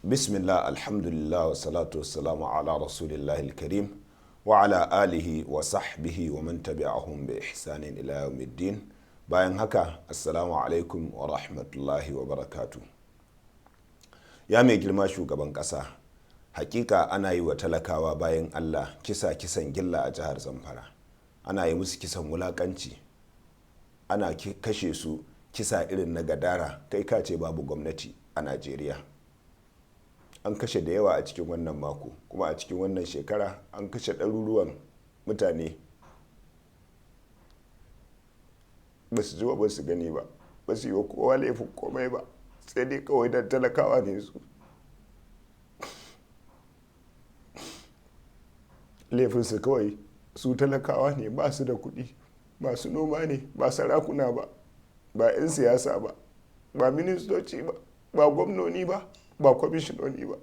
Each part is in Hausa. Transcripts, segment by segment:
Bismillah, alhamdulillah, wa salatu wa salamu ala rasulillahi karim wa ala alihi wa sahbihi wa man tabi'ahum bi ihsanin ila yawmiddin. Bayan haka, assalamu alaikum wa rahmatullahi wa barakatu. Ya mai girma shugaban kasa, hakika ana yi wa talakawa bayan Allah kisan gilla a jihar Zamfara. Ana yi musu kisan wulakanci, ana kashe su kisa irin na gadara, kai ka ce babu gwamnati a Najeriya. An kashe da yawa a cikin wannan mako, kuma a cikin wannan shekara an kashe ɗaruruwan mutane. Ba su ji ba su gani ba, ba su yi wa kowa laifin komai ba, sai dai kawai da talakawa ne su. Laifinsu kawai su talakawa ne, ba su da kuɗi, masu noma ne, ba sarakuna ba, ba 'yan siyasa ba, ba ministoci ba, ba gwamnoni ba, ba kwamishinoni ba.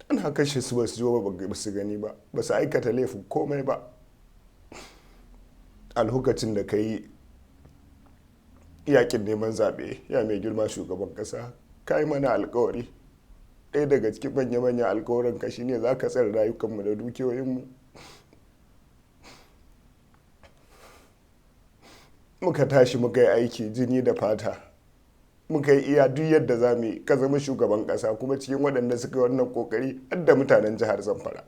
Ana kashe su ba su zo ba su gani ba, ba su aikata laifin komai ba. A lokacin da ka yi yakin neman zaɓe, ya mai girma shugaban ƙasa, ka yi mana alkawari. Ɗaya daga cikin manya-manyan alkawarin ka shine za ka tsare rayukanmu da dukiyoyinmu. Muka tashi muka yi aiki jini da fata, muka yi iya duk yadda za mu yi ka zama shugaban ƙasa, kuma cikin waɗanda suka yi wannan ƙoƙari har da mutanen jihar Zamfara.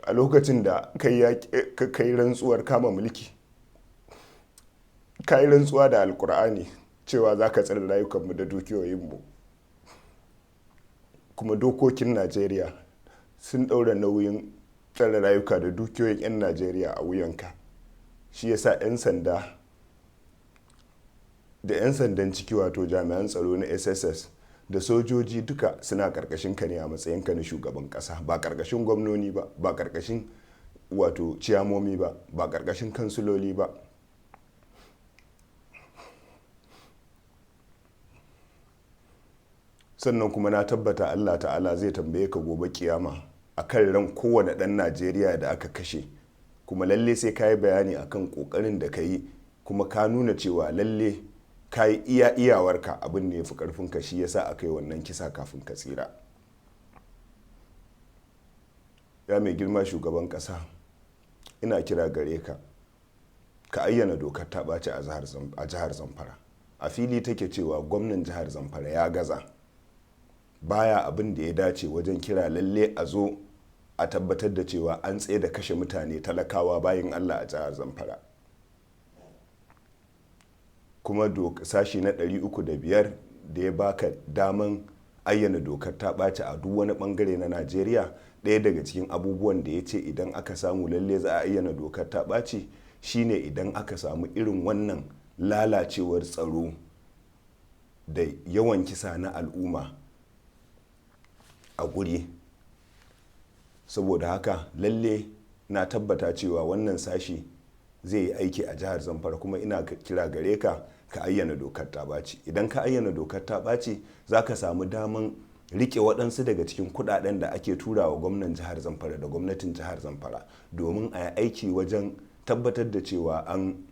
A lokacin da ka yi rantsuwar kama mulki, ka yi rantsuwa da alkur'ani cewa za ka tsare rayukanmu da dukiyoyinmu, kuma dokokin Najeriya sun ɗaura nauyin tsare rayuka da dukiyoyin 'yan Najeriya a wuyanka. Shi yasa 'yan sanda da 'yan sandan ciki, wato jami'an tsaro na SSS da sojoji, duka suna karkashin ka ne a matsayinka na shugaban kasa, ba karkashin gwamnoni ba, ba karkashin wato ciyamomi ba, ba karkashin kansuloli ba. Sannan kuma na tabbata Allah ta'ala zai tambaye ka gobe kiyama akan ran kowane ɗan Najeriya da aka kashe, kuma lalle sai ka yi bayani akan ƙoƙarin da ka yi, kuma ka nuna cewa lalle ka yi iyawarka, abin da ya fi ƙarfinka, shi yasa aka yi wannan kisa kafin ka tsira. Ya mai girma shugaban ƙasa, ina kira gare ka, ka ayyana dokar ta ɓaci a jihar Zamfara. A fili take cewa gwamnan jihar Zamfara ya gaza, baya abin da ya dace wajen kira lalle a zo a tabbatar da cewa an tsaye da kashe mutane talakawa bayan Allah a jihar Zamfara. Kuma sashi na 305 da ya baka daman ayyana dokar ta ɓaci a duk wani bangare na Najeriya, ɗaya daga cikin abubuwan da ya ce idan aka samu lalle za a ayyana dokar ta ɓaci shine idan aka samu irin wannan lalacewar tsaro da yawan kisa na al'umma a guri. Saboda haka lalle na tabbata cewa wannan sashi zai yi aiki a jihar Zamfara, kuma ina kira gare ka ka ayyana dokar ta ɓaci. Idan ka ayyana dokar ta ɓaci, za ka samu daman rike waɗansu daga cikin kuɗaɗen da ake turawa gwamnan jihar Zamfara da gwamnatin jihar Zamfara, domin a yi aiki wajen tabbatar da cewa an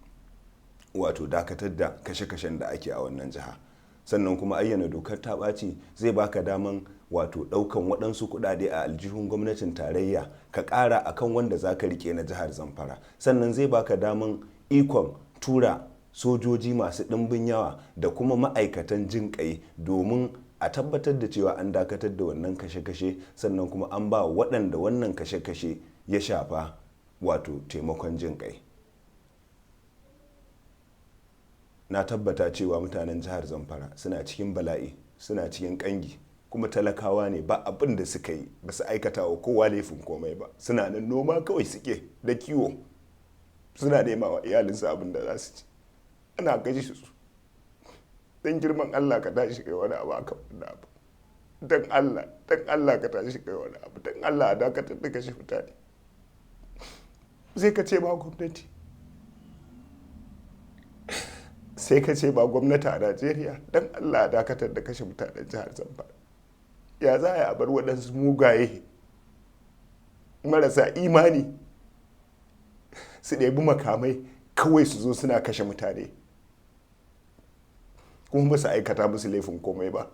wato dakatar da kashe-kashen da ake a wannan jiha. Sannan kuma ayyana dokar ta ɓaci zai baka daman wato ɗaukan waɗansu kuɗaɗe a aljihun gwamnatin tarayya ka ƙara akan wanda za ka rike na jihar Zamfara. Sannan zai baka daman ikon tura sojoji masu ɗimbin yawa da kuma ma'aikatan jin ƙai, domin a tabbatar da cewa an dakatar da wannan kashe-kashe, sannan kuma an ba waɗanda wannan kashe-kashe ya shafa wato taimakon jin ƙai. Na tabbata cewa mutanen jihar Zamfara suna cikin bala'i, suna cikin ƙangi, kuma talakawa ne, ba abin da suka yi, ba su aikata wa kowa laifin komai ba. Suna nan noma kawai suke da kiwo, suna nema wa iyalinsu abin da za su ci. Ana kashe su. Don girman Allah ka tashi kai wani abu akan wannan abu. Don Allah ka tashi kai wani abu. Don Allah a dakatar da kashe mutane. Sai ka ce ba gwamnati. Sai ka ce ba gwamnati a Najeriya. Don Allah a dakatar da kashe mutanen jihar Zamfara. Ya za a bar waɗansu mugaye marasa imani su ɗebi makamai kawai su zo suna kashe mutane. kuma ba su aikata musu laifin komai ba.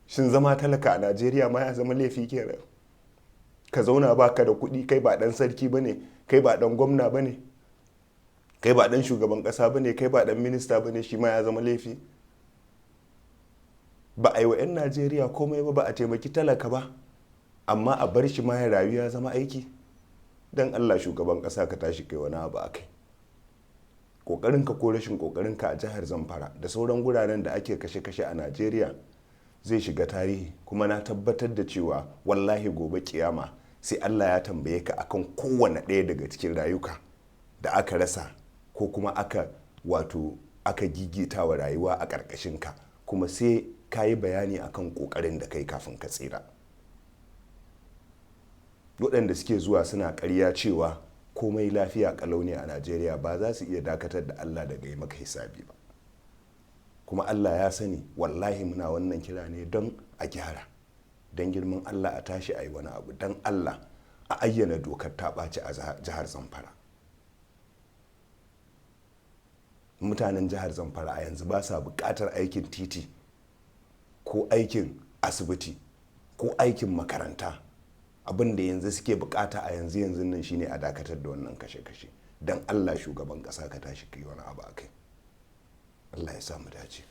Shin zama talaka a Najeriya ma ya zama laifi kenan? Ka zauna ba ka da kuɗi, kai ba ɗan sarki ba ne, kai ba ɗan gwamna ba ne, kai ba ɗan shugaban ƙasa ba ne, kai ba ɗan minista ba ne, shi ma ya zama laifi? Ba a yi wa 'yan Najeriya komai ba, ba a taimaki talaka ba, amma a bar shi ma ya rayu ya zama aiki? Don Allah shugaban ƙasa ka tashi kai wani abu a kai. Ƙoƙarinka ko rashin ƙoƙarinka a jihar Zamfara da sauran guraren da ake kashe-kashe a Najeriya zai shiga tarihi, kuma na tabbatar da cewa wallahi gobe kiyama sai Allah ya tambaye ka akan kowane ɗaya daga cikin rayuka da aka rasa ko kuma aka gigita wa rayuwa a ƙarƙashinka, kuma sai ka yi bayani akan ƙoƙarin da kai kafin ka tsira. Waɗanda suke zuwa suna ƙarya cewa komai lafiya ƙalau ne a Najeriya ba za su iya dakatar da Allah daga yi maka hisabi ba. Kuma Allah ya sani wallahi muna wannan kira ne don a gyara, don girman Allah a tashi a yi wani abu, don Allah a ayyana dokar ta ɓaci a jihar Zamfara. Mutanen jihar Zamfara a yanzu ba sa buƙatar aikin titi ko aikin asibiti ko aikin makaranta. Abin da yanzu suke buƙata a yanzu nan shine a dakatar da wannan kashe-kashe. Don Allah shugaban ƙasa ka tashi kai wani abu a kai. Allah ya samu dace.